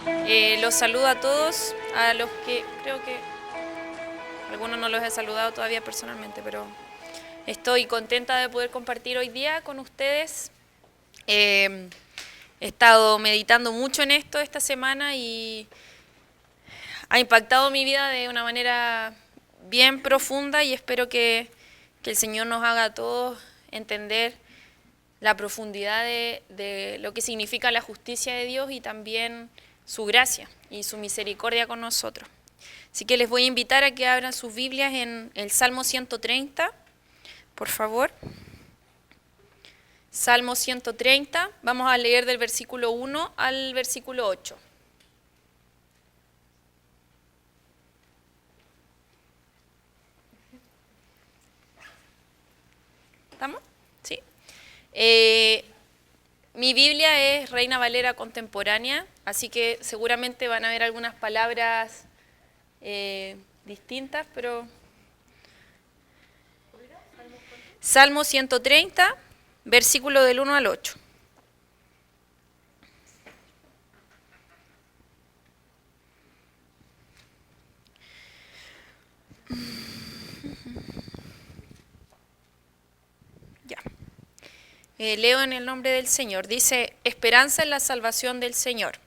Los saludo a todos, a los que creo que algunos no los he saludado todavía personalmente, pero estoy contenta de poder compartir hoy día con ustedes. He estado meditando mucho en esto esta semana y ha impactado mi vida de una manera bien profunda y espero que el Señor nos haga a todos entender la profundidad de lo que significa la justicia de Dios y también su gracia y su misericordia con nosotros. Así que les voy a invitar a que abran sus Biblias en el Salmo 130, por favor. Salmo 130, vamos a leer del versículo 1 al versículo 8. ¿Estamos? Sí. Mi Biblia es Reina Valera contemporánea, así que seguramente van a haber algunas palabras distintas, pero... Salmo 130, versículo del 1 al 8. Ya. Leo en el nombre del Señor. Dice, esperanza en la salvación del Señor.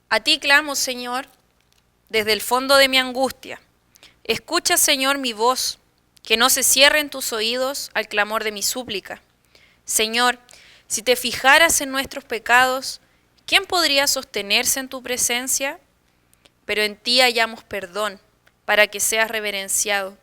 A ti clamo, Señor, desde el fondo de mi angustia. Escucha, Señor, mi voz, que no se cierren tus oídos al clamor de mi súplica. Señor, si te fijaras en nuestros pecados, ¿quién podría sostenerse en tu presencia? Pero en ti hallamos perdón, para que seas reverenciado.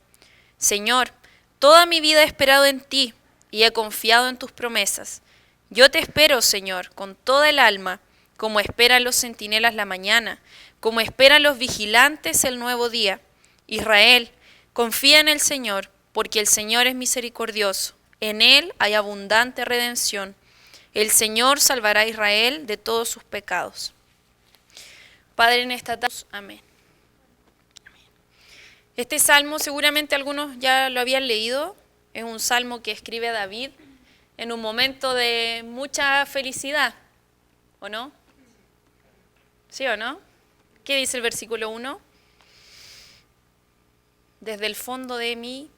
Señor, toda mi vida he esperado en ti y he confiado en tus promesas. Yo te espero, Señor, con toda el alma, como esperan los centinelas la mañana, como esperan los vigilantes el nuevo día. Israel, confía en el Señor, porque el Señor es misericordioso. En Él hay abundante redención. El Señor salvará a Israel de todos sus pecados. Padre, en esta tarde, amén. Este salmo seguramente algunos ya lo habían leído. Es un salmo que escribe David en un momento de mucha felicidad, ¿o no? ¿Sí o no? ¿Qué dice el versículo 1? Desde el fondo de mi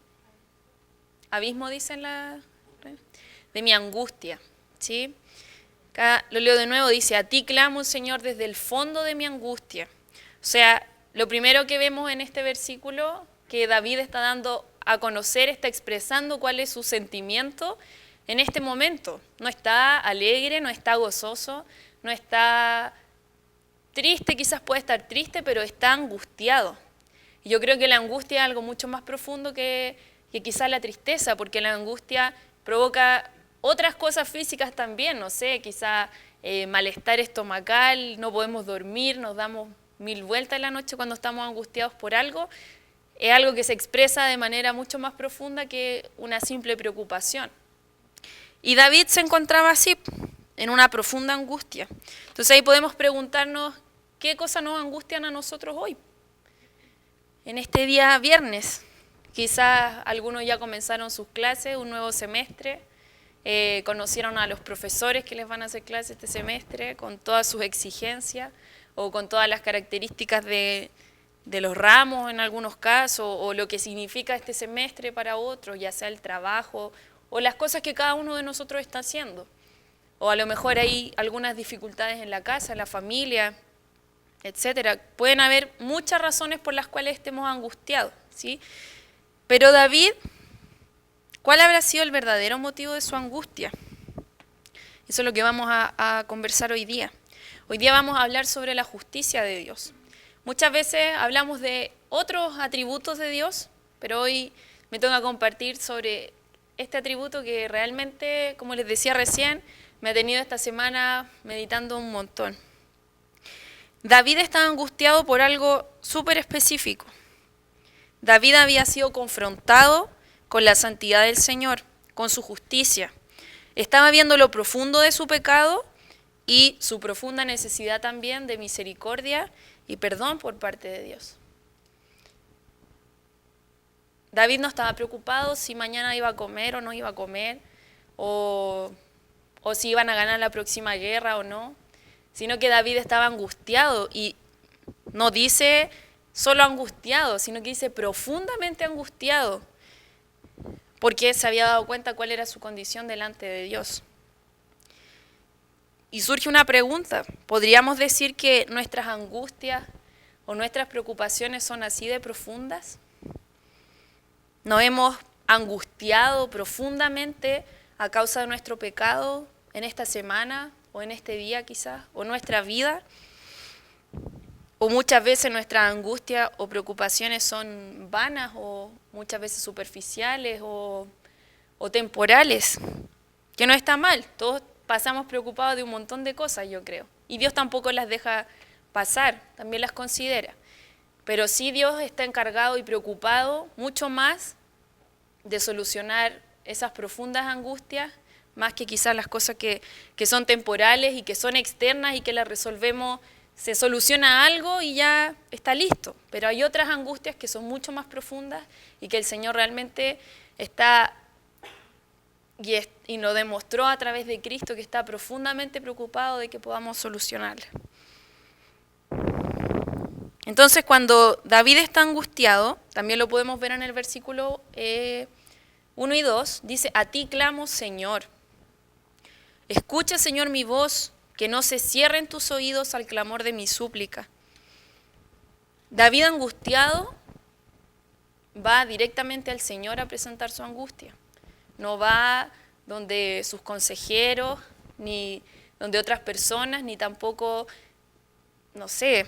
abismo, dicen de mi angustia, ¿sí? Acá lo leo de nuevo, dice, a ti clamo, Señor, desde el fondo de mi angustia. O sea, lo primero que vemos en este versículo, que David está dando a conocer, está expresando cuál es su sentimiento en este momento. No está alegre, no está gozoso, no está triste, quizás puede estar triste, pero está angustiado. Y yo creo que la angustia es algo mucho más profundo que quizás la tristeza, porque la angustia provoca otras cosas físicas también, no sé, quizá malestar estomacal, no podemos dormir, nos damos 1000 vueltas en la noche cuando estamos angustiados por algo. Es algo que se expresa de manera mucho más profunda que una simple preocupación. Y David se encontraba así, en una profunda angustia. Entonces ahí podemos preguntarnos, ¿qué cosas nos angustian a nosotros hoy? En este día viernes, quizás algunos ya comenzaron sus clases, un nuevo semestre, conocieron a los profesores que les van a hacer clases este semestre, con todas sus exigencias o con todas las características de los ramos en algunos casos, o lo que significa este semestre para otros, ya sea el trabajo o las cosas que cada uno de nosotros está haciendo. O a lo mejor hay algunas dificultades en la casa, en la familia, etcétera. Pueden haber muchas razones por las cuales estemos angustiados, ¿sí? Pero David, ¿cuál habrá sido el verdadero motivo de su angustia? Eso es lo que vamos a conversar hoy día. Hoy día vamos a hablar sobre la justicia de Dios. Muchas veces hablamos de otros atributos de Dios, pero hoy me toca compartir sobre este atributo que realmente, como les decía recién, me ha tenido esta semana meditando un montón. David estaba angustiado por algo súper específico. David había sido confrontado con la santidad del Señor, con su justicia. Estaba viendo lo profundo de su pecado y su profunda necesidad también de misericordia y perdón por parte de Dios. David no estaba preocupado si mañana iba a comer o no iba a comer, o si iban a ganar la próxima guerra o no. sino que David estaba angustiado, y no dice solo angustiado, sino que dice profundamente angustiado, porque se había dado cuenta cuál era su condición delante de Dios. Y surge una pregunta, ¿podríamos decir que nuestras angustias o nuestras preocupaciones son así de profundas? ¿Nos hemos angustiado profundamente a causa de nuestro pecado en esta semana o en este día quizás, o en nuestra vida? O muchas veces nuestras angustias o preocupaciones son vanas o muchas veces superficiales o temporales, que no está mal. Todos pasamos preocupados de un montón de cosas, yo creo. Y Dios tampoco las deja pasar, también las considera. Pero sí Dios está encargado y preocupado mucho más de solucionar esas profundas angustias, más que quizás las cosas que son temporales y que son externas y que las resolvemos, se soluciona algo y ya está listo. Pero hay otras angustias que son mucho más profundas y que el Señor realmente está, y nos demostró a través de Cristo, que está profundamente preocupado de que podamos solucionarlas. Entonces, cuando David está angustiado, también lo podemos ver en el versículo 1 y 2, dice, a ti clamo, Señor. Escucha, Señor, mi voz, que no se cierren tus oídos al clamor de mi súplica. David angustiado va directamente al Señor a presentar su angustia. No va donde sus consejeros, ni donde otras personas, ni tampoco, no sé,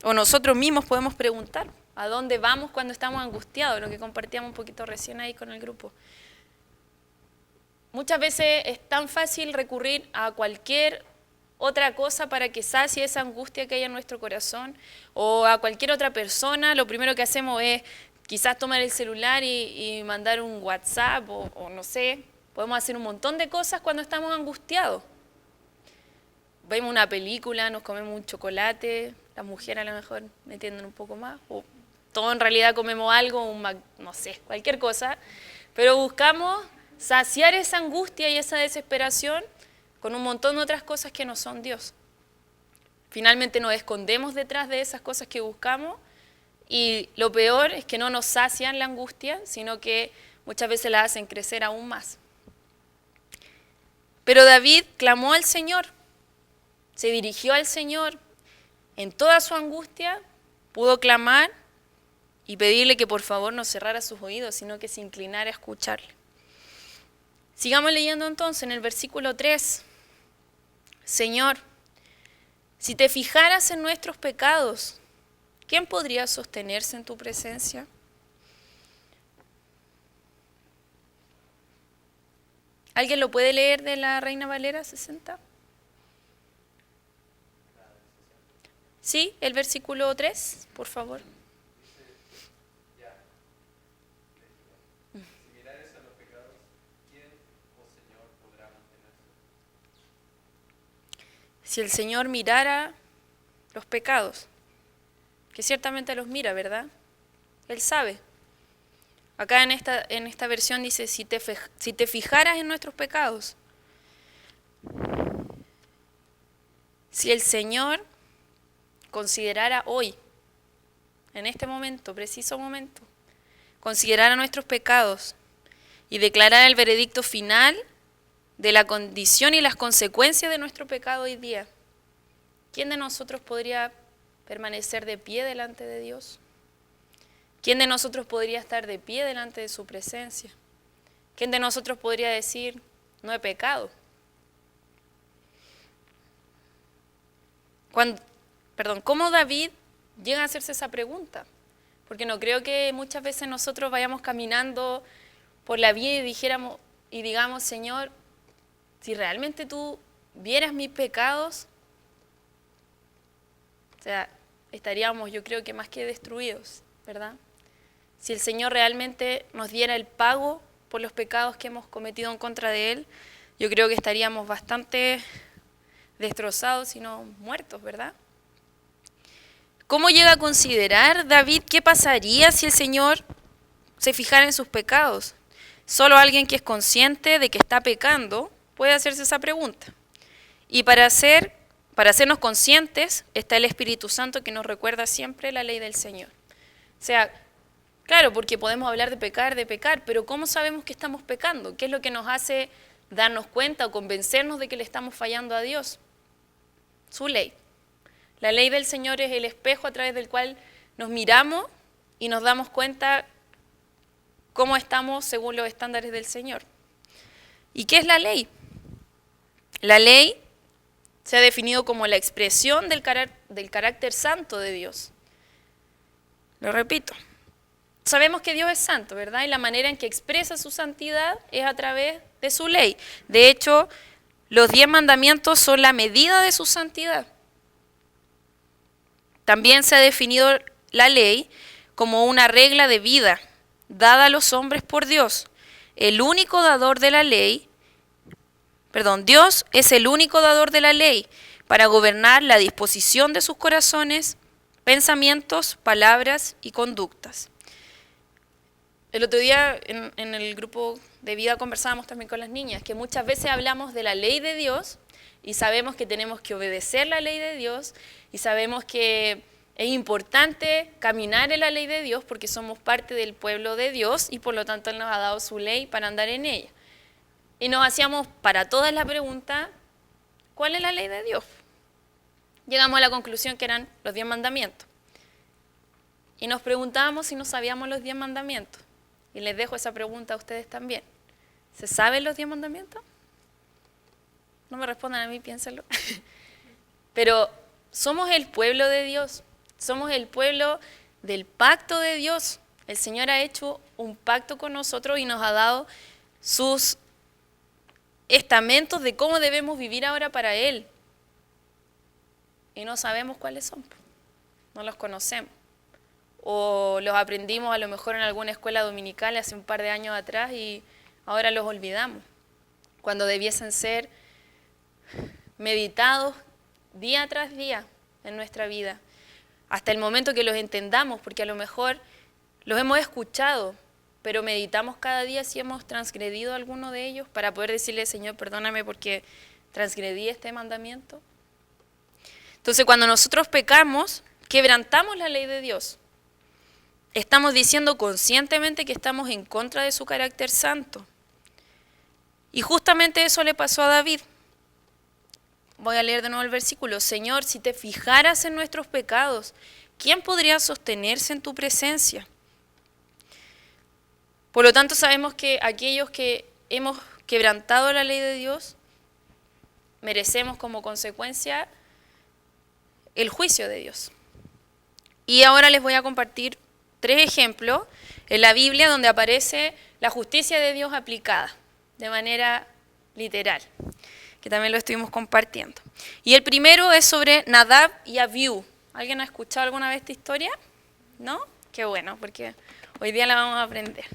o nosotros mismos podemos preguntar a dónde vamos cuando estamos angustiados, lo que compartíamos un poquito recién ahí con el grupo. Muchas veces es tan fácil recurrir a cualquier otra cosa para que sacie esa angustia que hay en nuestro corazón, o a cualquier otra persona. Lo primero que hacemos es quizás tomar el celular y mandar un WhatsApp, o no sé, podemos hacer un montón de cosas cuando estamos angustiados. Vemos una película, nos comemos un chocolate, las mujeres a lo mejor me entienden un poco más, o todos en realidad comemos algo, no sé, cualquier cosa, pero buscamos saciar esa angustia y esa desesperación con un montón de otras cosas que no son Dios. Finalmente nos escondemos detrás de esas cosas que buscamos, y lo peor es que no nos sacian la angustia, sino que muchas veces la hacen crecer aún más. Pero David clamó al Señor, se dirigió al Señor en toda su angustia, pudo clamar y pedirle que por favor no cerrara sus oídos, sino que se inclinara a escucharle. Sigamos leyendo entonces en el versículo 3. Señor, si te fijaras en nuestros pecados, ¿quién podría sostenerse en tu presencia? ¿Alguien lo puede leer de la Reina Valera 60? Sí, el versículo 3, por favor. Si el Señor mirara los pecados, que ciertamente los mira, ¿verdad? Él sabe. Acá en esta versión dice, si te fijaras en nuestros pecados. Si el Señor considerara hoy, en este momento, preciso momento, considerara nuestros pecados y declarara el veredicto final de la condición y las consecuencias de nuestro pecado hoy día, ¿quién de nosotros podría permanecer de pie delante de Dios? ¿Quién de nosotros podría estar de pie delante de su presencia? ¿Quién de nosotros podría decir, no he pecado? ¿Cómo David llega a hacerse esa pregunta? Porque no creo que muchas veces nosotros vayamos caminando por la vida y digamos, Señor, si realmente tú vieras mis pecados, o sea, estaríamos, yo creo que más que destruidos, ¿verdad? Si el Señor realmente nos diera el pago por los pecados que hemos cometido en contra de Él, yo creo que estaríamos bastante destrozados, si no muertos, ¿verdad? ¿Cómo llega a considerar David qué pasaría si el Señor se fijara en sus pecados? Solo alguien que es consciente de que está pecando puede hacerse esa pregunta. Y para ser para hacernos conscientes, está el Espíritu Santo que nos recuerda siempre la ley del Señor. O sea, claro, porque podemos hablar de pecar, pero ¿cómo sabemos que estamos pecando? ¿Qué es lo que nos hace darnos cuenta o convencernos de que le estamos fallando a Dios? Su ley. La ley del Señor es el espejo a través del cual nos miramos y nos damos cuenta cómo estamos según los estándares del Señor. ¿Y qué es la ley? La ley se ha definido como la expresión del carácter santo de Dios. Lo repito. Sabemos que Dios es santo, ¿verdad? Y la manera en que expresa su santidad es a través de su ley. De hecho, los 10 mandamientos son la medida de su santidad. También se ha definido la ley como una regla de vida dada a los hombres por Dios. El único dador de la ley, Dios es el único dador de la ley para gobernar la disposición de sus corazones, pensamientos, palabras y conductas. El otro día en el grupo de vida conversábamos también con las niñas, que muchas veces hablamos de la ley de Dios y sabemos que tenemos que obedecer la ley de Dios y sabemos que es importante caminar en la ley de Dios porque somos parte del pueblo de Dios y por lo tanto Él nos ha dado su ley para andar en ella. Y nos hacíamos para todas la pregunta, ¿cuál es la ley de Dios? Llegamos a la conclusión que eran los 10 mandamientos. Y nos preguntábamos si no sabíamos los 10 mandamientos. Y les dejo esa pregunta a ustedes también. ¿Se saben los 10 mandamientos? No me respondan a mí, piénsenlo. Pero somos el pueblo de Dios. Somos el pueblo del pacto de Dios. El Señor ha hecho un pacto con nosotros y nos ha dado sus estamentos de cómo debemos vivir ahora para Él. Y no sabemos cuáles son. No los conocemos. O los aprendimos a lo mejor en alguna escuela dominical hace un par de años atrás y ahora los olvidamos, cuando debiesen ser meditados día tras día en nuestra vida, hasta el momento que los entendamos, porque a lo mejor los hemos escuchado, pero meditamos cada día si hemos transgredido alguno de ellos para poder decirle, Señor, perdóname porque transgredí este mandamiento. Entonces, cuando nosotros pecamos, quebrantamos la ley de Dios. Estamos diciendo conscientemente que estamos en contra de su carácter santo. Y justamente eso le pasó a David. Voy a leer de nuevo el versículo. Señor, si te fijaras en nuestros pecados, ¿quién podría sostenerse en tu presencia? Por lo tanto, sabemos que aquellos que hemos quebrantado la ley de Dios, merecemos como consecuencia el juicio de Dios. Y ahora les voy a compartir 3 ejemplos en la Biblia donde aparece la justicia de Dios aplicada de manera literal, que también lo estuvimos compartiendo. Y el primero es sobre Nadab y Abiú. ¿Alguien ha escuchado alguna vez esta historia? ¿No? Qué bueno, porque hoy día la vamos a aprender.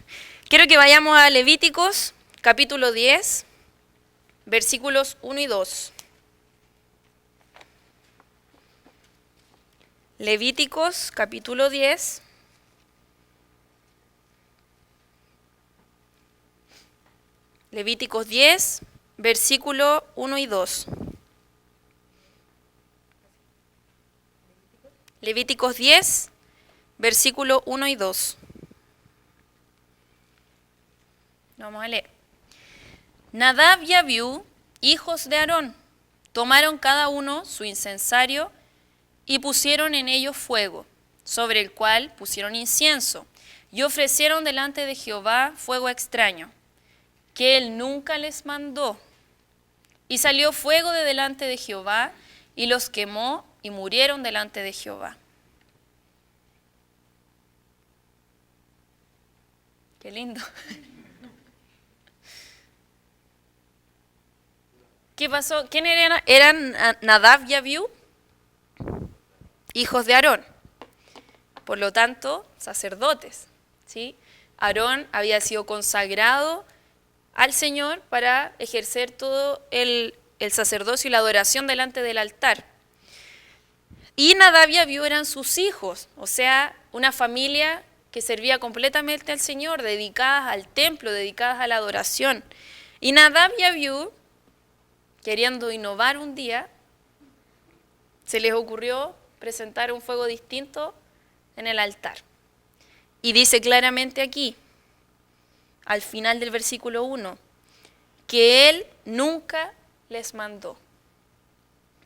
Quiero que vayamos a Levíticos, capítulo 10, versículos 1 y 2. Levíticos, capítulo 10. Levíticos 10, versículo 1 y 2. Levíticos 10, versículo 1 y 2. Vamos a leer. Nadab y Abiú, hijos de Aarón, tomaron cada uno su incensario y pusieron en ellos fuego, sobre el cual pusieron incienso, y ofrecieron delante de Jehová fuego extraño, que él nunca les mandó. Y salió fuego de delante de Jehová, y los quemó, y murieron delante de Jehová. Qué lindo. ¿Qué pasó? ¿Quién eran Nadab y Abiú? Hijos de Aarón. Por lo tanto, sacerdotes, ¿sí? Aarón había sido consagrado al Señor para ejercer todo el sacerdocio y la adoración delante del altar. Y Nadab y Abiú eran sus hijos, o sea, una familia que servía completamente al Señor, dedicadas al templo, dedicadas a la adoración. Y Nadab y Abiú, queriendo innovar un día, se les ocurrió presentar un fuego distinto en el altar. Y dice claramente aquí, al final del versículo 1, que Él nunca les mandó.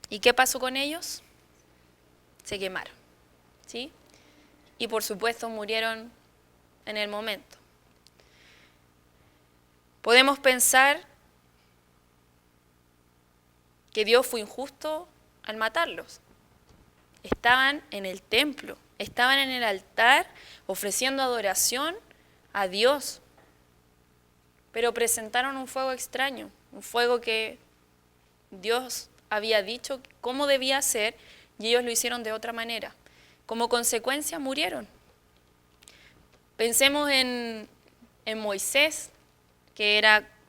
¿Y qué pasó con ellos? Se quemaron, ¿sí? Y por supuesto murieron en el momento. Podemos pensar que Dios fue injusto al matarlos. Estaban en el templo, estaban en el altar ofreciendo adoración a Dios. Pero presentaron un fuego extraño, un fuego que Dios había dicho cómo debía ser y ellos lo hicieron de otra manera. Como consecuencia murieron. Pensemos en Moisés, que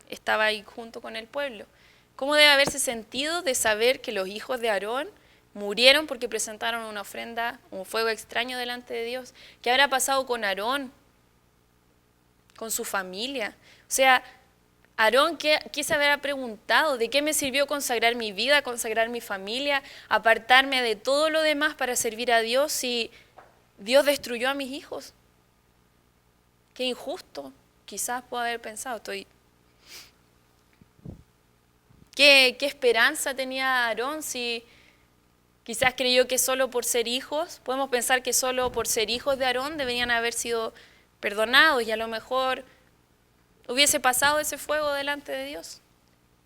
estaba ahí junto con el pueblo. ¿Cómo debe haberse sentido de saber que los hijos de Aarón murieron porque presentaron una ofrenda, un fuego extraño delante de Dios? ¿Qué habrá pasado con Aarón? Con su familia. O sea, Aarón, ¿qué se habrá preguntado? ¿De qué me sirvió consagrar mi vida, consagrar mi familia, apartarme de todo lo demás para servir a Dios si Dios destruyó a mis hijos? Qué injusto, quizás puedo haber pensado. ¿Qué esperanza tenía Aarón si quizás creyó que solo por ser hijos? Podemos pensar que solo por ser hijos de Aarón deberían haber sido perdonados y a lo mejor hubiese pasado ese fuego delante de Dios.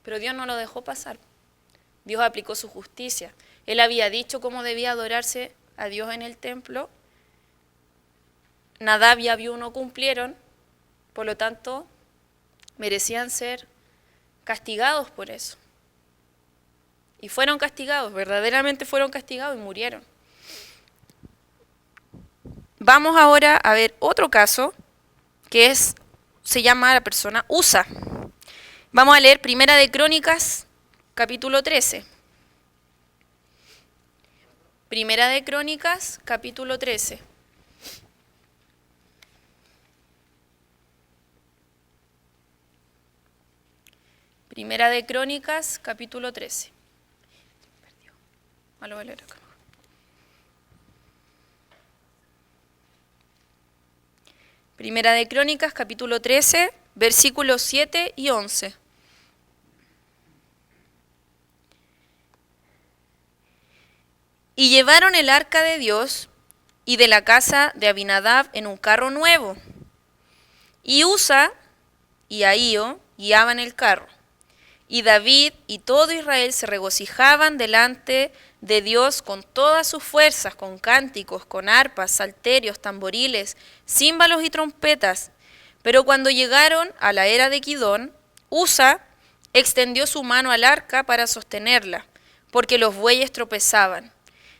Pero Dios no lo dejó pasar. Dios aplicó su justicia. Él había dicho cómo debía adorarse a Dios en el templo. Nadab y Abiú no cumplieron, por lo tanto, merecían ser castigados por eso. Y fueron castigados, verdaderamente fueron castigados y murieron. Vamos ahora a ver otro caso que se llama la persona Usa. Vamos a leer Primera de Crónicas, capítulo 13. Primera de Crónicas, capítulo 13. Primera de Crónicas, capítulo 13. Lo voy a leer acá. Primera de Crónicas, capítulo 13, versículos 7 y 11. Y llevaron el arca de Dios y de la casa de Abinadab en un carro nuevo. Y Usa y Ahío guiaban el carro. Y David y todo Israel se regocijaban delante de Dios con todas sus fuerzas, con cánticos, con arpas, salterios, tamboriles, címbalos y trompetas. Pero cuando llegaron a la era de Kidón, Usa extendió su mano al arca para sostenerla, porque los bueyes tropezaban.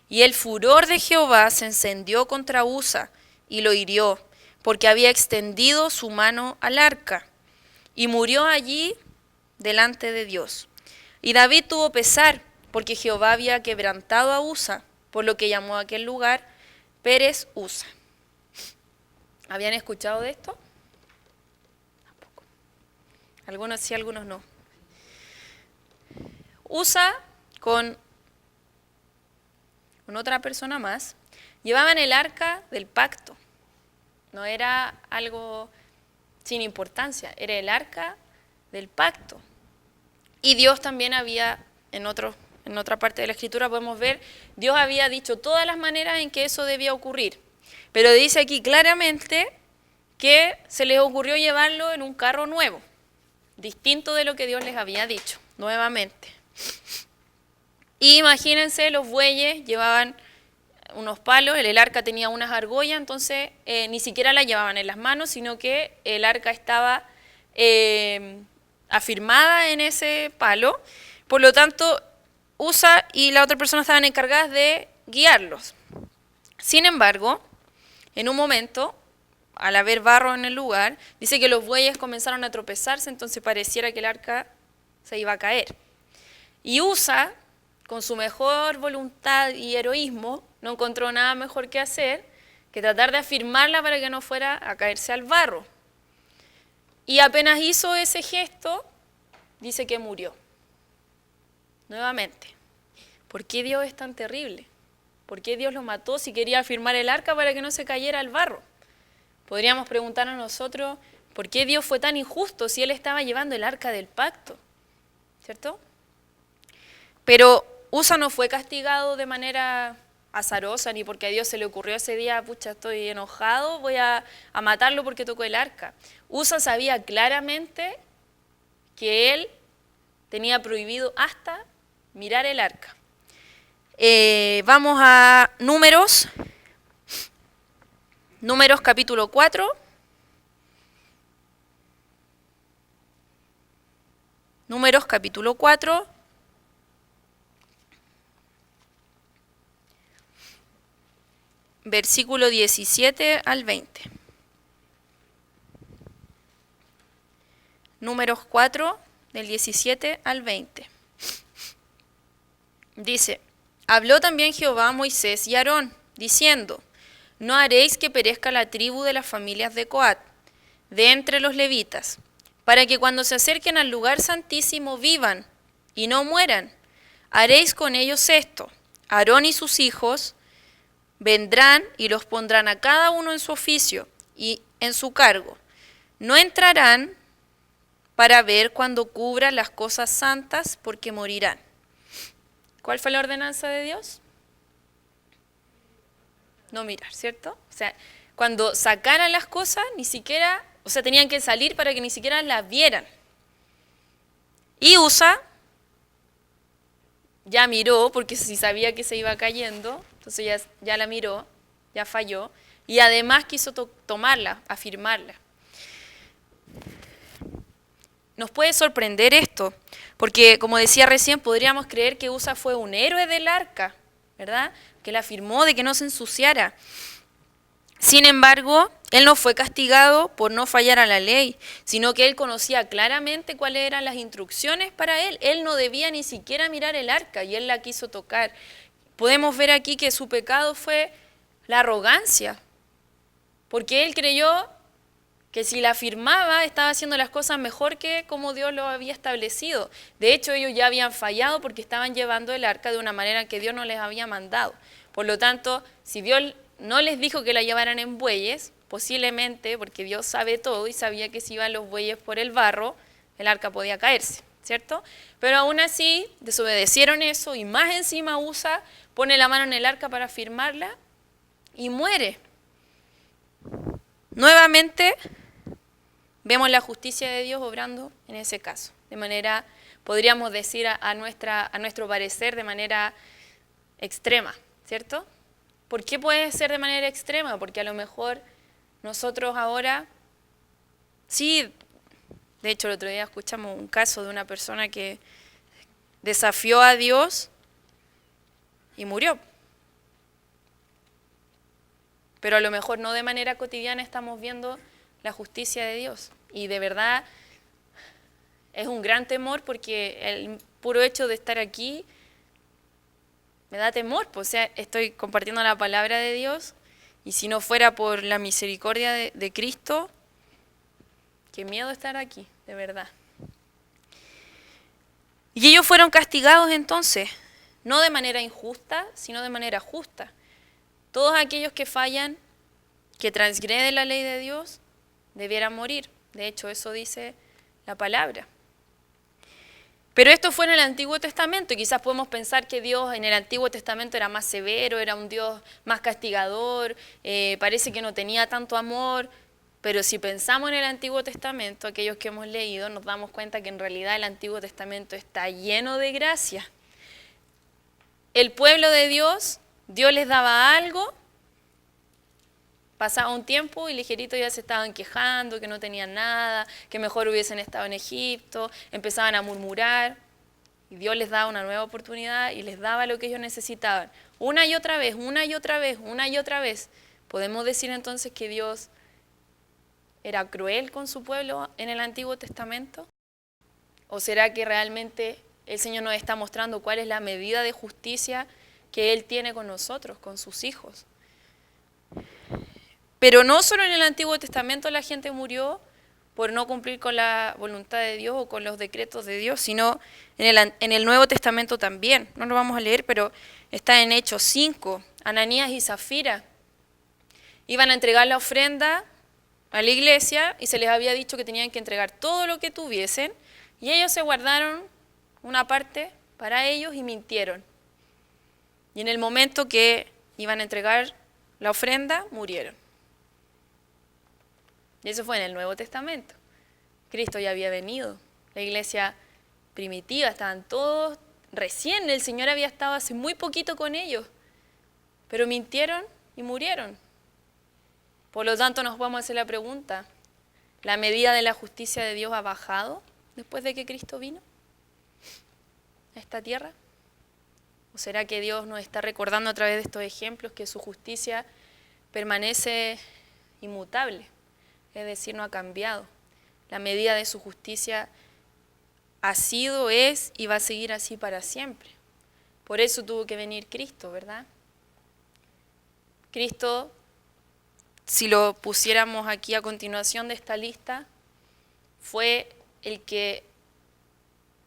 Y el furor de Jehová se encendió contra Usa y lo hirió, porque había extendido su mano al arca. Y murió allí delante de Dios. Y David tuvo pesar, porque Jehová había quebrantado a Usa, por lo que llamó a aquel lugar Pérez Usa. ¿Habían escuchado de esto? Tampoco. Algunos sí, algunos no. Usa con otra persona más llevaban el arca del pacto. No era algo sin importancia, era el arca del pacto. Y Dios también había, en otra parte de la Escritura podemos ver, Dios había dicho todas las maneras en que eso debía ocurrir. Pero dice aquí claramente que se les ocurrió llevarlo en un carro nuevo, distinto de lo que Dios les había dicho, nuevamente. Y imagínense, los bueyes llevaban unos palos, el arca tenía unas argollas, entonces ni siquiera la llevaban en las manos, sino que el arca estaba afirmada en ese palo. Por lo tanto, Usa y la otra persona estaban encargadas de guiarlos. Sin embargo, en un momento, al haber barro en el lugar, dice que los bueyes comenzaron a tropezarse, entonces pareciera que el arca se iba a caer. Y Usa, con su mejor voluntad y heroísmo, no encontró nada mejor que hacer que tratar de afirmarla para que no fuera a caerse al barro. Y apenas hizo ese gesto, dice que murió. Nuevamente. ¿Por qué Dios es tan terrible? ¿Por qué Dios lo mató si quería afirmar el arca para que no se cayera al barro? Podríamos preguntar a nosotros, ¿por qué Dios fue tan injusto si Él estaba llevando el arca del pacto? ¿Cierto? Pero Usa no fue castigado de manera azarosa, ni porque a Dios se le ocurrió ese día, pucha, estoy enojado, voy a matarlo porque tocó el arca. Usa sabía claramente que él tenía prohibido hasta mirar el arca. Vamos a Números capítulo 4. Números capítulo 4. Versículo 17 al 20. Números 4, del 17 al 20. Dice, habló también Jehová a Moisés y a Aarón, diciendo, no haréis que perezca la tribu de las familias de Coat, de entre los levitas, para que cuando se acerquen al lugar santísimo vivan y no mueran. Haréis con ellos esto, Aarón y sus hijos vendrán y los pondrán a cada uno en su oficio y en su cargo. No entrarán para ver cuando cubra las cosas santas, porque morirán. ¿Cuál fue la ordenanza de Dios? No mirar, ¿cierto? O sea, cuando sacaran las cosas, ni siquiera, o sea, tenían que salir para que ni siquiera las vieran. Y Usa ya miró, porque si sabía que se iba cayendo, entonces ya la miró, ya falló, y además quiso tomarla, afirmarla. Nos puede sorprender esto, porque como decía recién, podríamos creer que Usa fue un héroe del arca, ¿verdad? Que la afirmó de que no se ensuciara. Sin embargo, él no fue castigado por no fallar a la ley, sino que él conocía claramente cuáles eran las instrucciones para él. Él no debía ni siquiera mirar el arca y él la quiso tocar. Podemos ver aquí que su pecado fue la arrogancia, porque él creyó que si la afirmaba estaba haciendo las cosas mejor que como Dios lo había establecido. De hecho, ellos ya habían fallado porque estaban llevando el arca de una manera que Dios no les había mandado. Por lo tanto, si Dios no les dijo que la llevaran en bueyes, posiblemente, porque Dios sabe todo y sabía que si iban los bueyes por el barro, el arca podía caerse, ¿cierto? Pero aún así, desobedecieron eso y más encima Usa pone la mano en el arca para firmarla y muere. Nuevamente, vemos la justicia de Dios obrando en ese caso, de manera, podríamos decir a nuestro parecer, de manera extrema, ¿cierto? ¿Por qué puede ser de manera extrema? Porque a lo mejor nosotros ahora, sí, de hecho el otro día escuchamos un caso de una persona que desafió a Dios y murió. Pero a lo mejor no de manera cotidiana estamos viendo la justicia de Dios. Y de verdad es un gran temor porque el puro hecho de estar aquí me da temor, pues, o sea, estoy compartiendo la palabra de Dios y si no fuera por la misericordia de Cristo, qué miedo estar aquí, de verdad. Y ellos fueron castigados entonces, no de manera injusta, sino de manera justa. Todos aquellos que fallan, que transgreden la ley de Dios, debieran morir. De hecho, eso dice la palabra. Pero esto fue en el Antiguo Testamento y quizás podemos pensar que Dios en el Antiguo Testamento era más severo, era un Dios más castigador, parece que no tenía tanto amor, pero si pensamos en el Antiguo Testamento, aquellos que hemos leído, nos damos cuenta que en realidad el Antiguo Testamento está lleno de gracia. El pueblo de Dios, Dios les daba algo, pasaba un tiempo y ligerito ya se estaban quejando, que no tenían nada, que mejor hubiesen estado en Egipto, empezaban a murmurar. Y Dios les daba una nueva oportunidad y les daba lo que ellos necesitaban. Una y otra vez, una y otra vez, una y otra vez. ¿Podemos decir entonces que Dios era cruel con su pueblo en el Antiguo Testamento? ¿O será que realmente el Señor nos está mostrando cuál es la medida de justicia que Él tiene con nosotros, con sus hijos? Pero no solo en el Antiguo Testamento la gente murió por no cumplir con la voluntad de Dios o con los decretos de Dios, sino en el Nuevo Testamento también. No lo vamos a leer, pero está en Hechos 5. Ananías y Zafira iban a entregar la ofrenda a la iglesia y se les había dicho que tenían que entregar todo lo que tuviesen, y ellos se guardaron una parte para ellos y mintieron. Y en el momento que iban a entregar la ofrenda, murieron. Y eso fue en el Nuevo Testamento. Cristo ya había venido. La iglesia primitiva, estaban todos, recién el Señor había estado hace muy poquito con ellos, pero mintieron y murieron. Por lo tanto, nos vamos a hacer la pregunta, ¿la medida de la justicia de Dios ha bajado después de que Cristo vino a esta tierra? ¿O será que Dios nos está recordando a través de estos ejemplos que su justicia permanece inmutable? Es decir, no ha cambiado. La medida de su justicia ha sido, es y va a seguir así para siempre. Por eso tuvo que venir Cristo, ¿verdad? Cristo, si lo pusiéramos aquí a continuación de esta lista, fue el que,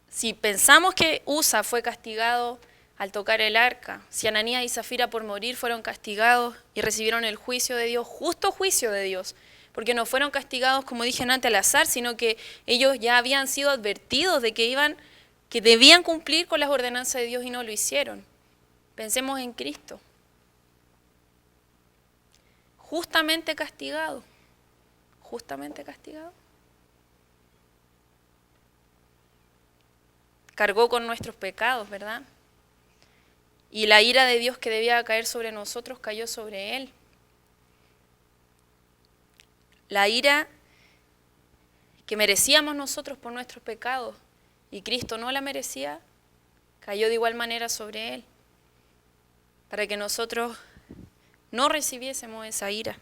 si pensamos que Usa fue castigado al tocar el arca, si Ananías y Zafira por morir fueron castigados y recibieron el juicio de Dios, justo juicio de Dios, porque no fueron castigados, como dije antes, al azar, sino que ellos ya habían sido advertidos de que debían cumplir con las ordenanzas de Dios y no lo hicieron. Pensemos en Cristo. Justamente castigado. Justamente castigado. Cargó con nuestros pecados, ¿verdad? Y la ira de Dios que debía caer sobre nosotros cayó sobre Él. La ira que merecíamos nosotros por nuestros pecados y Cristo no la merecía, cayó de igual manera sobre Él, para que nosotros no recibiésemos esa ira.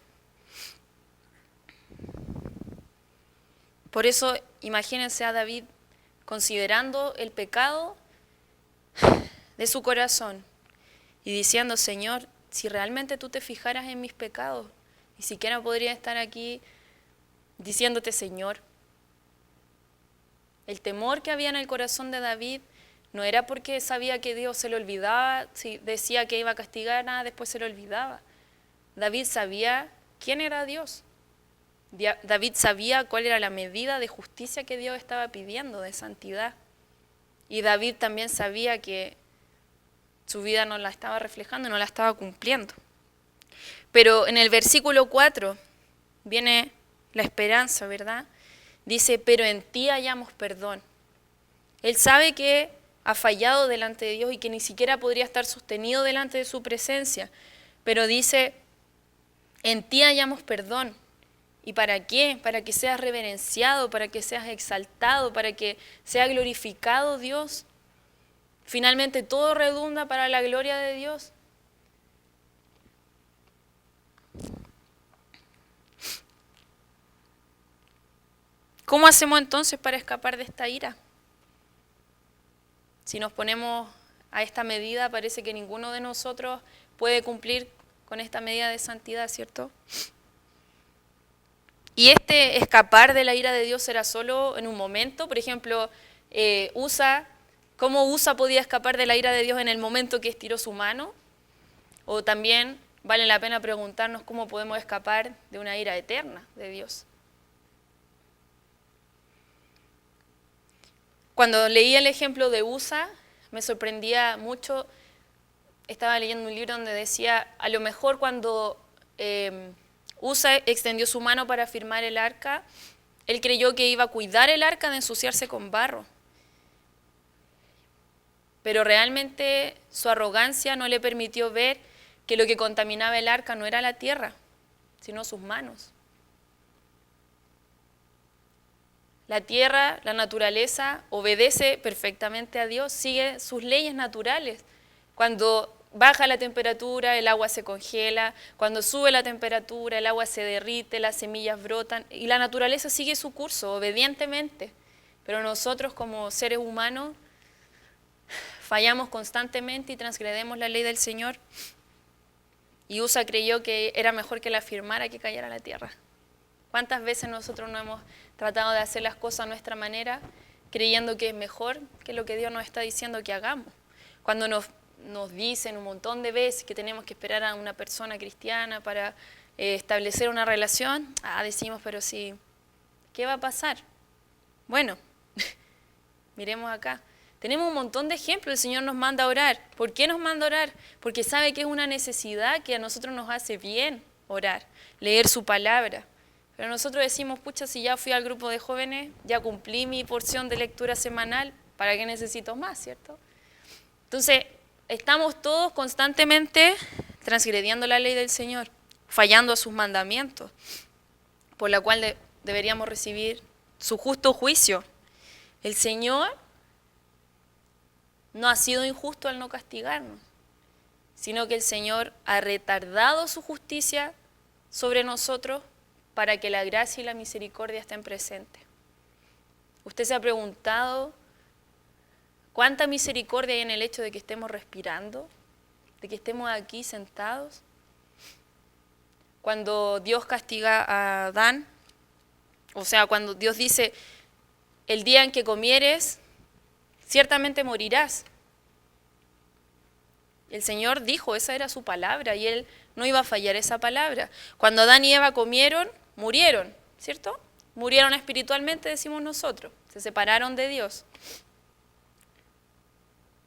Por eso, imagínense a David considerando el pecado de su corazón y diciendo, Señor, si realmente tú te fijaras en mis pecados, ni siquiera podría estar aquí diciéndote, Señor. El temor que había en el corazón de David no era porque sabía que Dios se lo olvidaba, si decía que iba a castigar, nada, después se lo olvidaba. David sabía quién era Dios. David sabía cuál era la medida de justicia que Dios estaba pidiendo, de santidad. Y David también sabía que su vida no la estaba reflejando, no la estaba cumpliendo. Pero en el versículo 4 viene la esperanza, ¿verdad? Dice, pero en ti hallamos perdón. Él sabe que ha fallado delante de Dios y que ni siquiera podría estar sostenido delante de su presencia. Pero dice, en ti hallamos perdón. ¿Y para qué? Para que seas reverenciado, para que seas exaltado, para que sea glorificado Dios. Finalmente todo redunda para la gloria de Dios. ¿Cómo hacemos entonces para escapar de esta ira? Si nos ponemos a esta medida, parece que ninguno de nosotros puede cumplir con esta medida de santidad, ¿cierto? Y este escapar de la ira de Dios era solo en un momento. Por ejemplo, ¿cómo Usa podía escapar de la ira de Dios en el momento que estiró su mano? O también vale la pena preguntarnos cómo podemos escapar de una ira eterna de Dios. Cuando leí el ejemplo de Usa, me sorprendía mucho. Estaba leyendo un libro donde decía, a lo mejor cuando Usa extendió su mano para firmar el arca, él creyó que iba a cuidar el arca de ensuciarse con barro. Pero realmente su arrogancia no le permitió ver que lo que contaminaba el arca no era la tierra, sino sus manos. La tierra, la naturaleza, obedece perfectamente a Dios, sigue sus leyes naturales. Cuando baja la temperatura, el agua se congela. Cuando sube la temperatura, el agua se derrite, las semillas brotan. Y la naturaleza sigue su curso, obedientemente. Pero nosotros como seres humanos fallamos constantemente y transgredemos la ley del Señor. Y Usa creyó que era mejor que la firmara que cayera a la tierra. ¿Cuántas veces nosotros no hemos tratado de hacer las cosas a nuestra manera, creyendo que es mejor que lo que Dios nos está diciendo que hagamos? Cuando nos dicen un montón de veces que tenemos que esperar a una persona cristiana para establecer una relación, decimos, pero sí, ¿qué va a pasar? Bueno, miremos acá. Tenemos un montón de ejemplos, el Señor nos manda a orar. ¿Por qué nos manda a orar? Porque sabe que es una necesidad que a nosotros nos hace bien orar, leer su palabra. Pero nosotros decimos, pucha, si ya fui al grupo de jóvenes, ya cumplí mi porción de lectura semanal, ¿para qué necesito más, cierto? Entonces, estamos todos constantemente transgrediendo la ley del Señor, fallando a sus mandamientos, por la cual deberíamos recibir su justo juicio. El Señor no ha sido injusto al no castigarnos, sino que el Señor ha retardado su justicia sobre nosotros para que la gracia y la misericordia estén presentes. ¿Usted se ha preguntado cuánta misericordia hay en el hecho de que estemos respirando, de que estemos aquí sentados? Cuando Dios castiga a Adán, o sea, cuando Dios dice, el día en que comieres, ciertamente morirás. El Señor dijo, esa era su palabra, y Él no iba a fallar esa palabra. Cuando Adán y Eva comieron, murieron, ¿cierto? Murieron espiritualmente, decimos nosotros, se separaron de Dios.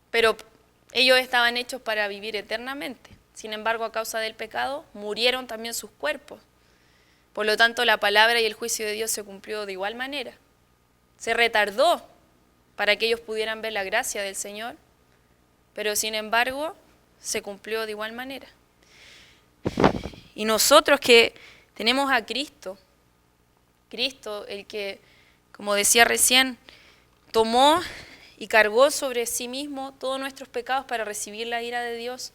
Pero ellos estaban hechos para vivir eternamente. Sin embargo, a causa del pecado, murieron también sus cuerpos. Por lo tanto, la palabra y el juicio de Dios se cumplió de igual manera. Se retardó para que ellos pudieran ver la gracia del Señor, pero sin embargo, se cumplió de igual manera. Y nosotros que tenemos a Cristo, Cristo, el que, como decía recién, tomó y cargó sobre sí mismo todos nuestros pecados para recibir la ira de Dios.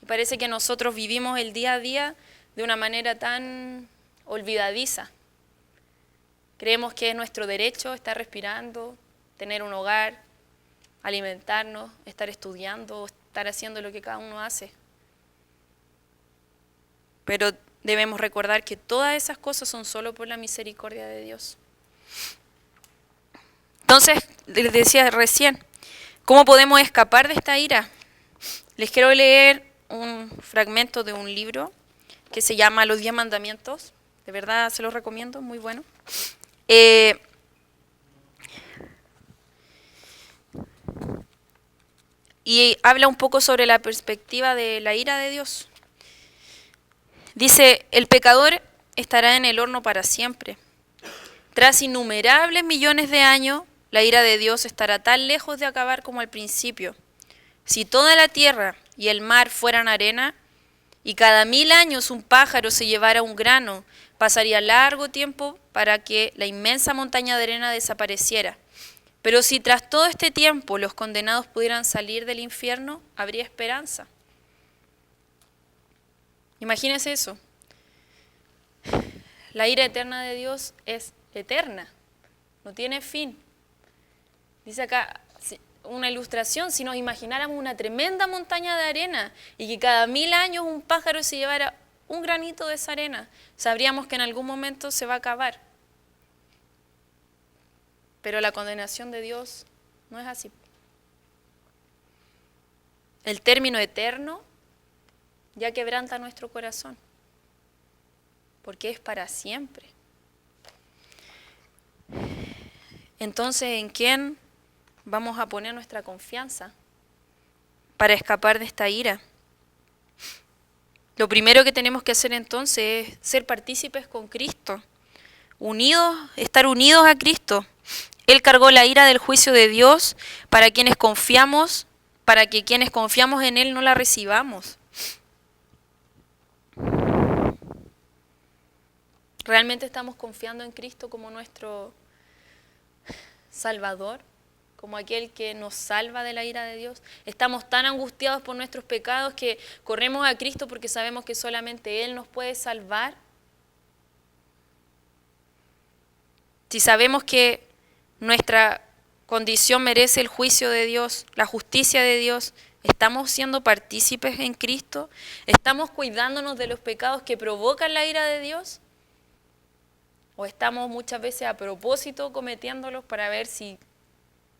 Y parece que nosotros vivimos el día a día de una manera tan olvidadiza. Creemos que es nuestro derecho estar respirando, tener un hogar, alimentarnos, estar estudiando, estar haciendo lo que cada uno hace. Pero debemos recordar que todas esas cosas son solo por la misericordia de Dios. Entonces, les decía recién, ¿cómo podemos escapar de esta ira? Les quiero leer un fragmento de un libro que se llama Los 10 Mandamientos. De verdad se los recomiendo, muy bueno. Y habla un poco sobre la perspectiva de la ira de Dios. Dice, el pecador estará en el horno para siempre. Tras innumerables millones de años, la ira de Dios estará tan lejos de acabar como al principio. Si toda la tierra y el mar fueran arena, y cada 1000 años un pájaro se llevara un grano, pasaría largo tiempo para que la inmensa montaña de arena desapareciera. Pero si tras todo este tiempo los condenados pudieran salir del infierno, habría esperanza. Imagínese eso. La ira eterna de Dios es eterna, no tiene fin. Dice acá una ilustración, si nos imagináramos una tremenda montaña de arena y que cada 1000 años un pájaro se llevara un granito de esa arena, sabríamos que en algún momento se va a acabar. Pero la condenación de Dios no es así. El término eterno ya quebranta nuestro corazón, porque es para siempre. Entonces, ¿en quién vamos a poner nuestra confianza para escapar de esta ira? Lo primero que tenemos que hacer entonces es ser partícipes con Cristo, unidos, estar unidos a Cristo. Él cargó la ira del juicio de Dios para que quienes confiamos en Él no la recibamos. ¿Realmente estamos confiando en Cristo como nuestro Salvador? Como aquel que nos salva de la ira de Dios. Estamos tan angustiados por nuestros pecados que corremos a Cristo porque sabemos que solamente Él nos puede salvar. Si sabemos que nuestra condición merece el juicio de Dios, la justicia de Dios, ¿estamos siendo partícipes en Cristo? ¿Estamos cuidándonos de los pecados que provocan la ira de Dios? O estamos muchas veces a propósito cometiéndolos para ver si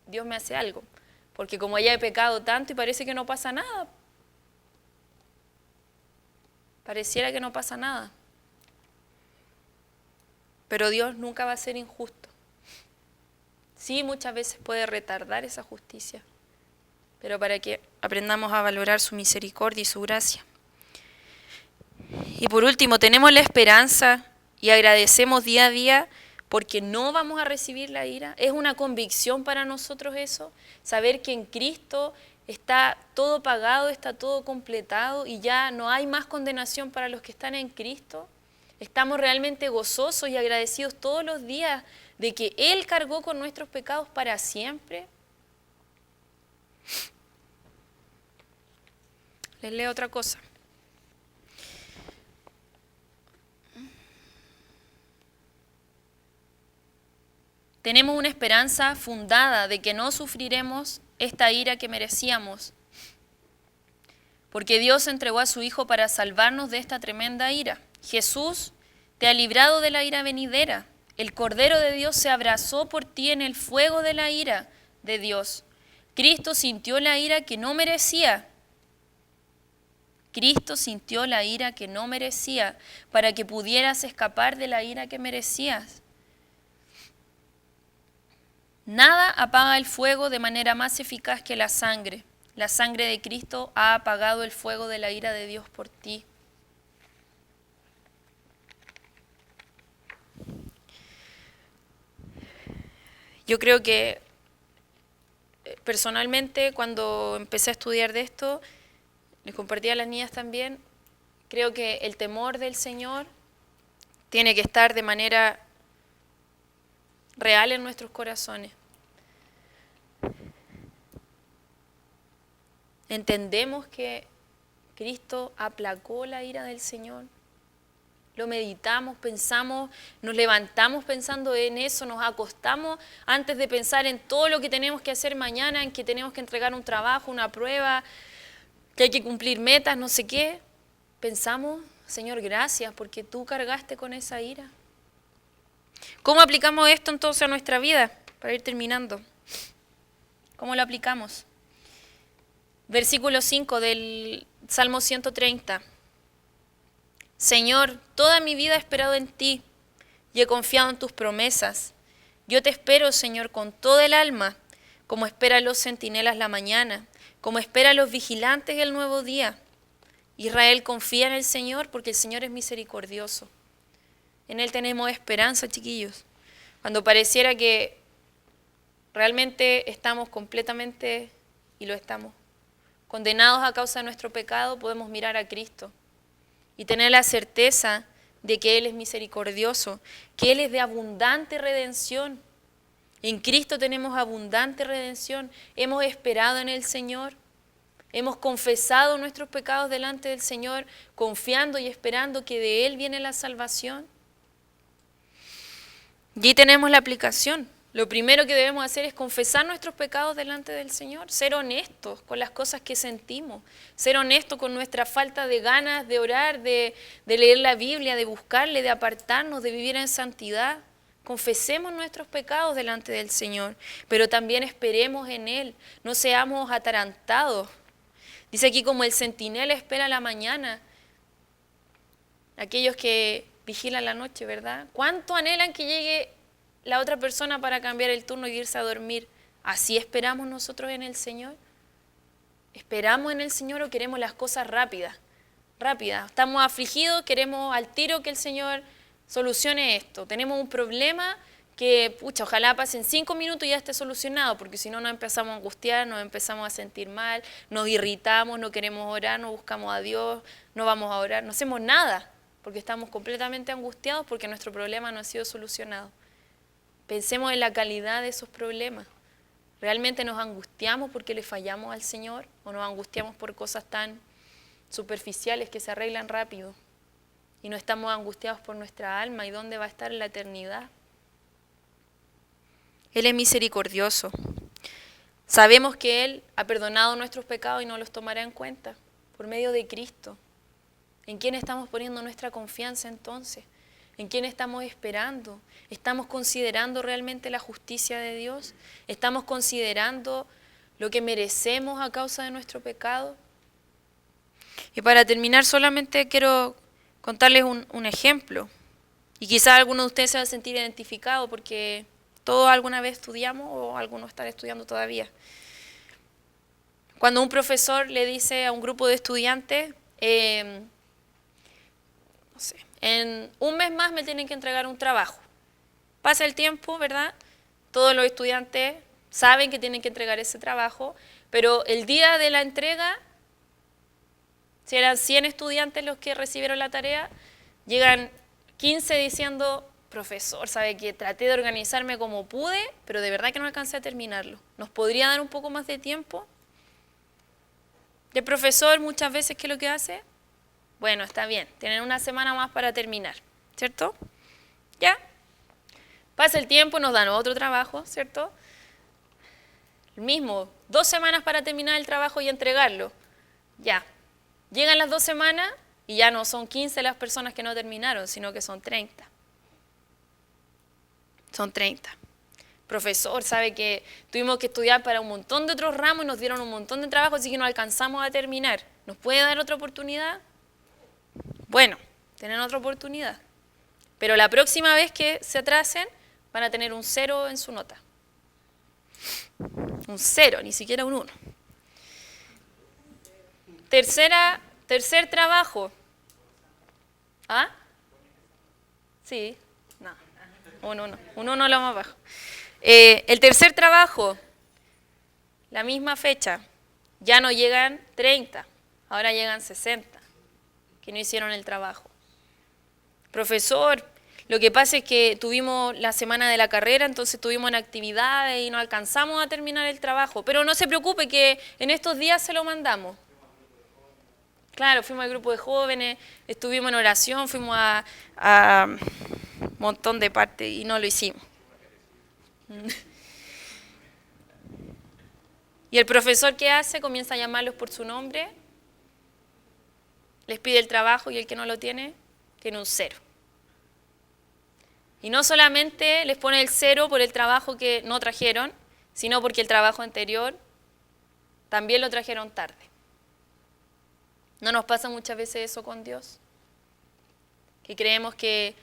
Dios me hace algo. Porque como ya he pecado tanto y parece que no pasa nada. Pareciera que no pasa nada. Pero Dios nunca va a ser injusto. Sí, muchas veces puede retardar esa justicia, pero para que aprendamos a valorar su misericordia y su gracia. Y por último, tenemos la esperanza y agradecemos día a día porque no vamos a recibir la ira. Es una convicción para nosotros eso, saber que en Cristo está todo pagado, está todo completado y ya no hay más condenación para los que están en Cristo. Estamos realmente gozosos y agradecidos todos los días de que Él cargó con nuestros pecados para siempre. Les leo otra cosa. Tenemos una esperanza fundada de que no sufriremos esta ira que merecíamos, porque Dios entregó a su Hijo para salvarnos de esta tremenda ira. Jesús te ha librado de la ira venidera. El Cordero de Dios se abrazó por ti en el fuego de la ira de Dios. Cristo sintió la ira que no merecía. Cristo sintió la ira que no merecía para que pudieras escapar de la ira que merecías. Nada apaga el fuego de manera más eficaz que la sangre. La sangre de Cristo ha apagado el fuego de la ira de Dios por ti. Yo creo que personalmente cuando empecé a estudiar de esto, les compartí a las niñas también, creo que el temor del Señor tiene que estar de manera real en nuestros corazones. Entendemos que Cristo aplacó la ira del Señor. Lo meditamos, pensamos, nos levantamos pensando en eso, nos acostamos antes de pensar en todo lo que tenemos que hacer mañana, en que tenemos que entregar un trabajo, una prueba, que hay que cumplir metas, no sé qué. Pensamos, Señor, gracias porque tú cargaste con esa ira. ¿Cómo aplicamos esto entonces a nuestra vida? Para ir terminando. ¿Cómo lo aplicamos? Versículo 5 del Salmo 130. Señor, toda mi vida he esperado en ti y he confiado en tus promesas. Yo te espero, Señor, con toda el alma, como esperan los centinelas la mañana, como esperan los vigilantes el nuevo día. Israel confía en el Señor porque el Señor es misericordioso. En Él tenemos esperanza, chiquillos. Cuando pareciera que realmente estamos completamente, y lo estamos, condenados a causa de nuestro pecado, podemos mirar a Cristo y tener la certeza de que Él es misericordioso, que Él es de abundante redención. En Cristo tenemos abundante redención. Hemos esperado en el Señor. Hemos confesado nuestros pecados delante del Señor, confiando y esperando que de Él viene la salvación. Y tenemos la aplicación. Lo primero que debemos hacer es confesar nuestros pecados delante del Señor, ser honestos con las cosas que sentimos, ser honestos con nuestra falta de ganas de orar, de leer la Biblia, de buscarle, de apartarnos, de vivir en santidad. Confesemos nuestros pecados delante del Señor, pero también esperemos en Él, no seamos atarantados. Dice aquí como el centinela espera la mañana, aquellos que vigilan la noche, ¿verdad? ¿Cuánto anhelan que llegue la otra persona para cambiar el turno y irse a dormir? ¿Así esperamos nosotros en el Señor? ¿Esperamos en el Señor o queremos las cosas rápidas? Rápidas. Estamos afligidos, queremos al tiro que el Señor solucione esto. Tenemos un problema que, ojalá pasen 5 minutos y ya esté solucionado, porque si no nos empezamos a angustiar, nos empezamos a sentir mal, nos irritamos, no queremos orar, no buscamos a Dios, no vamos a orar, no hacemos nada, porque estamos completamente angustiados porque nuestro problema no ha sido solucionado. Pensemos en la calidad de esos problemas. ¿Realmente nos angustiamos porque le fallamos al Señor o nos angustiamos por cosas tan superficiales que se arreglan rápido? Y no estamos angustiados por nuestra alma y dónde va a estar en la eternidad. Él es misericordioso. Sabemos que Él ha perdonado nuestros pecados y no los tomará en cuenta por medio de Cristo. ¿En quién estamos poniendo nuestra confianza entonces? ¿En quién estamos esperando? ¿Estamos considerando realmente la justicia de Dios? ¿Estamos considerando lo que merecemos a causa de nuestro pecado? Y para terminar solamente quiero contarles un ejemplo. Y quizás alguno de ustedes se va a sentir identificado porque todos alguna vez estudiamos o algunos están estudiando todavía. Cuando un profesor le dice a un grupo de estudiantes, no sé, en un mes más me tienen que entregar un trabajo. Pasa el tiempo, ¿verdad? Todos los estudiantes saben que tienen que entregar ese trabajo, pero el día de la entrega, si eran 100 estudiantes los que recibieron la tarea, llegan 15 diciendo, profesor, sabe que traté de organizarme como pude, pero de verdad que no alcancé a terminarlo. ¿Nos podría dar un poco más de tiempo? El profesor muchas veces, ¿qué es lo que hace? Bueno, está bien, tienen una semana más para terminar, ¿cierto? ¿Ya? Pasa el tiempo, nos dan otro trabajo, ¿cierto? El mismo, 2 semanas para terminar el trabajo y entregarlo. Ya. Llegan las 2 semanas y ya no son 15 las personas que no terminaron, sino que son 30. Son 30. Profesor, sabe que tuvimos que estudiar para un montón de otros ramos y nos dieron un montón de trabajo, así que no alcanzamos a terminar. ¿Nos puede dar otra oportunidad? Bueno, tienen otra oportunidad. Pero la próxima vez que se atrasen, van a tener un 0 en su nota. Un 0, ni siquiera un 1. Tercer trabajo. ¿Ah? Sí, no. Un 1. Un 1 lo más bajo. El tercer trabajo, la misma fecha. Ya no llegan 30, ahora llegan 60, que no hicieron el trabajo. Profesor, lo que pasa es que tuvimos la semana de la carrera, entonces tuvimos en actividades y no alcanzamos a terminar el trabajo. Pero no se preocupe que en estos días se lo mandamos. Claro, fuimos al grupo de jóvenes, estuvimos en oración, fuimos a un montón de partes y no lo hicimos. Y el profesor, ¿qué hace? Comienza a llamarlos por su nombre, les pide el trabajo y el que no lo tiene, tiene un 0. Y no solamente les pone el 0 por el trabajo que no trajeron, sino porque el trabajo anterior también lo trajeron tarde. ¿No nos pasa muchas veces eso con Dios? Que creemos que,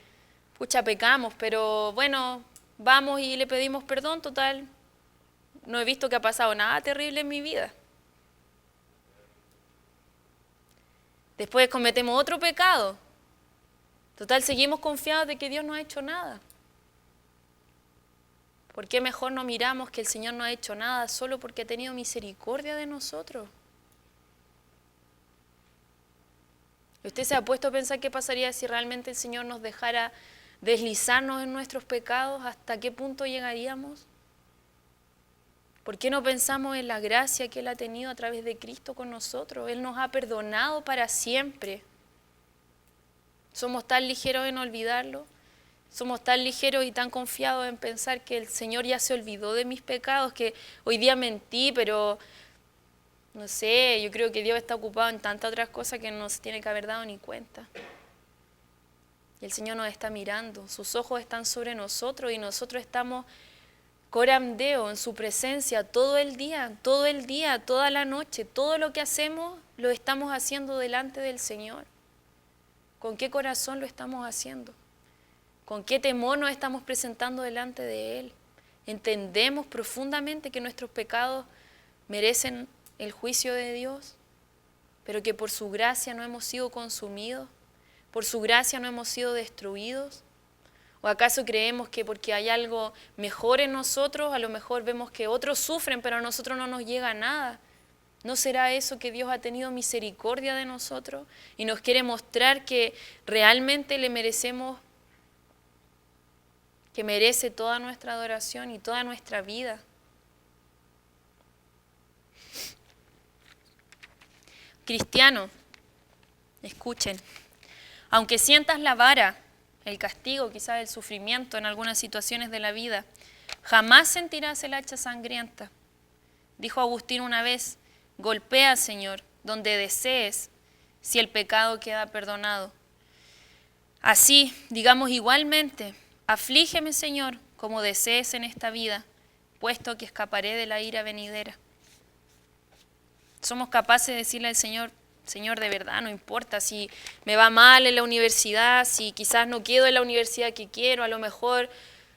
pucha, pecamos, pero bueno, vamos y le pedimos perdón, total. No he visto que ha pasado nada terrible en mi vida. Después cometemos otro pecado. Total, seguimos confiados de que Dios no ha hecho nada. ¿Por qué mejor no miramos que el Señor no ha hecho nada solo porque ha tenido misericordia de nosotros? ¿Usted se ha puesto a pensar qué pasaría si realmente el Señor nos dejara deslizarnos en nuestros pecados? ¿Hasta qué punto llegaríamos? ¿Por qué no pensamos en la gracia que Él ha tenido a través de Cristo con nosotros? Él nos ha perdonado para siempre. Somos tan ligeros en olvidarlo. Somos tan ligeros y tan confiados en pensar que el Señor ya se olvidó de mis pecados, que hoy día mentí, pero no sé, yo creo que Dios está ocupado en tantas otras cosas que no se tiene que haber dado ni cuenta. Y el Señor nos está mirando, sus ojos están sobre nosotros y nosotros estamos coram deo en su presencia todo el día, toda la noche. Todo lo que hacemos lo estamos haciendo delante del Señor. ¿Con qué corazón lo estamos haciendo? ¿Con qué temor nos estamos presentando delante de Él? ¿Entendemos profundamente que nuestros pecados merecen el juicio de Dios, pero que por su gracia no hemos sido consumidos? ¿Por su gracia no hemos sido destruidos? ¿O acaso creemos que porque hay algo mejor en nosotros, a lo mejor vemos que otros sufren, pero a nosotros no nos llega nada? ¿No será eso que Dios ha tenido misericordia de nosotros y nos quiere mostrar que realmente le merecemos, que merece toda nuestra adoración y toda nuestra vida? Cristiano, escuchen, aunque sientas la vara, el castigo, quizás el sufrimiento en algunas situaciones de la vida, jamás sentirás el hacha sangrienta. Dijo Agustín una vez, golpea, Señor, donde desees, si el pecado queda perdonado. Así, digamos igualmente, aflígeme, Señor, como desees en esta vida, puesto que escaparé de la ira venidera. Somos capaces de decirle al Señor, Señor, de verdad, no importa si me va mal en la universidad, si quizás no quedo en la universidad que quiero, a lo mejor,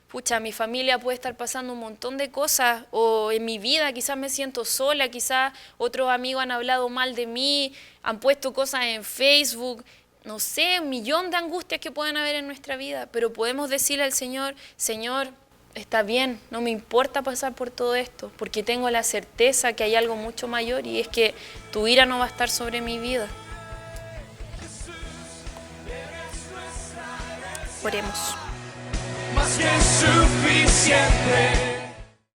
pucha, mi familia puede estar pasando un montón de cosas, o en mi vida quizás me siento sola, quizás otros amigos han hablado mal de mí, han puesto cosas en Facebook, no sé, un millón de angustias que puedan haber en nuestra vida, pero podemos decirle al Señor, Señor, está bien, no me importa pasar por todo esto, porque tengo la certeza que hay algo mucho mayor y es que tu ira no va a estar sobre mi vida. Oremos. Más que suficiente.